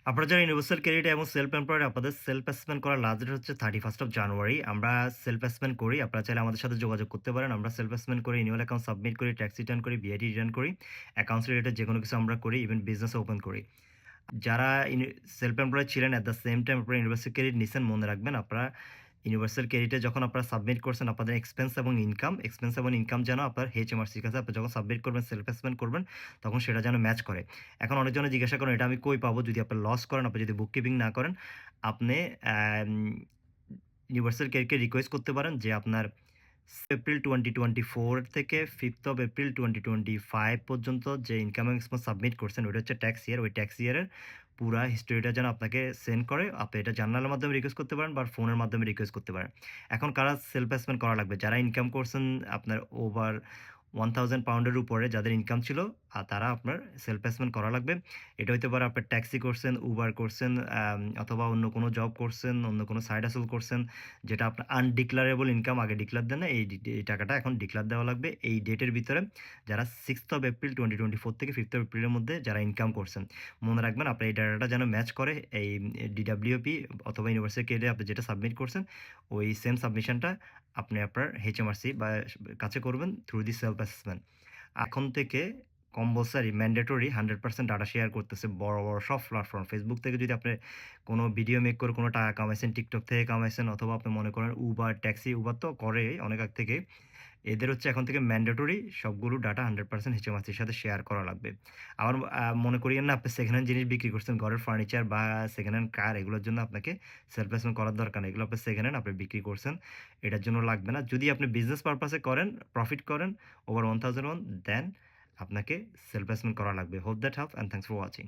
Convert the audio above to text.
আপনারা যারা universal credit এবং সেলফ এমপ্লয়েড আপনাদের সেলফ অ্যাসেসমেন্ট করার লাস্ট ডেট হচ্ছে 31st অফ জানুয়ারি। আমরা সেলফ অ্যাসেসমেন্ট করি। আপনারা চাইলে আমাদের সাথে যোগাযোগ করতে পারেন। আমরা সেলফ অ্যাসেসমেন্ট করি, অ্যানুয়াল অ্যাকাউন্ট সাবমিট করি, ট্যাক্স রিটার্ন করি, ভিআইটি রিটার্ন করি, অ্যাকাউন্টস রিলেটেড যেকোনো কিছু আমরা করি, ইভেন বিজনেস ওপেন করি। যারা সেলফ এমপ্লয়েড ছিলেন এট দ্য সেম টাইম আপনারা ইউনিভার্সাল ক্রেডিট নিছেন মনে রাখবেন আপনারা ইউনিভার্সাল ক্রেডিটে যখন আপনারা সাবমিট করছেন আপনাদের এক্সপেন্স এবং ইনকাম যেন আপনার এইচএমআরসির কাছে আপনি যখন সাবমিট করবেন সেলফ অ্যাসেসমেন্ট করবেন তখন সেটা যেন ম্যাচ করে। এখন অনেকজনে জিজ্ঞাসা করেন এটা আমি কই পাবো যদি আপনি লস করেন, আপনি যদি বুক কিপিং না করেন, আপনি ইউনিভার্সাল ক্রেডিটকে রিকোয়েস্ট করতে পারেন যে আপনার এপ্রিল 2024 থেকে 5th অফ এপ্রিল 2025 পর্যন্ত যে ইনকাম এবং এক্সপেন্স সাবমিট করছেন ওইটা হচ্ছে ট্যাক্স ইয়ার। ওই ট্যাক্স ইয়ারের পুরা হিস্ট্রিটা যেন আপনাকে সেন্ড করে। আপনি এটা জার্নালের মাধ্যমে রিকোয়েস্ট করতে পারেন বা ফোনের মাধ্যমে রিকোয়েস্ট করতে পারেন। এখন কারা সেলফ অ্যাসেসমেন্ট করা লাগবে? যারা ইনকাম করছেন আপনার ওভার 1000 পাউন্ডের উপরে যাদের ইনকাম ছিল তারা আপনার সেলফ অ্যাসেসমেন্ট করা লাগবে। এটা হইতে পারে আপনার ট্যাক্সি করছেন, উবার করছেন, অথবা অন্য কোনো জব করছেন, অন্য কোনো সাইড হাসেল করছেন যেটা আপনার আনডিক্লারেবল ইনকাম আগে ডিক্লার দেন না, এই টাকাটা এখন ডিক্লার দেওয়া লাগবে এই ডেটের ভিতরে। যারা 6th অফ এপ্রিল 2024 থেকে 5th অফ এপ্রিলের মধ্যে যারা ইনকাম করছেন মনে রাখবেন আপনার এই ডাটাটা যেন ম্যাচ করে এই ডিডাব্লিউপি অথবা ইউনিভার্সিটি ক্রেডিটে আপনি যেটা সাবমিট করছেন ওই সেম সাবমিশনটা আপনি আপনার এইচএমআরসি বা কাছে করবেন থ্রু দি সেলফ অ্যাসেসমেন্ট। এখন থেকে কম্পালসারি ম্যান্ডেটরি 100% ডাটা শেয়ার করতেছে বড় বড় সব প্ল্যাটফর্ম। ফেসবুক থেকে যদি আপনি কোনো ভিডিও মেক করে কোনো টাকা কামাইছেন, টিকটক থেকে কামাইছেন, অথবা আপনি মনে করেন উবার, ট্যাক্সি, উবার তো করে অনেক আগ থেকে। এদের হচ্ছে এখন থেকে ম্যান্ডেটরি সবগুলো ডাটা 100% এইচএমআরসির সাথে শেয়ার করা লাগবে। আবার মনে করিয়েন না আপনি সেকেন্ড হ্যান্ড জিনিস বিক্রি করছেন, ঘরের ফার্নিচার বা সেকেন্ড হ্যান্ড কার, এগুলোর জন্য আপনাকে সেলফ অ্যাসেসমেন্ট করার দরকার নেই। এগুলো আপনি সেকেন্ড হ্যান্ড আপনি বিক্রি করছেন, এটার জন্য লাগবে না। যদি আপনি বিজনেস পারপাসে করেন, প্রফিট করেন ওভার 1001, দেন আপনাকে সেলফ অ্যাসেসমেন্ট করা লাগবে। Hope that help and thanks for watching.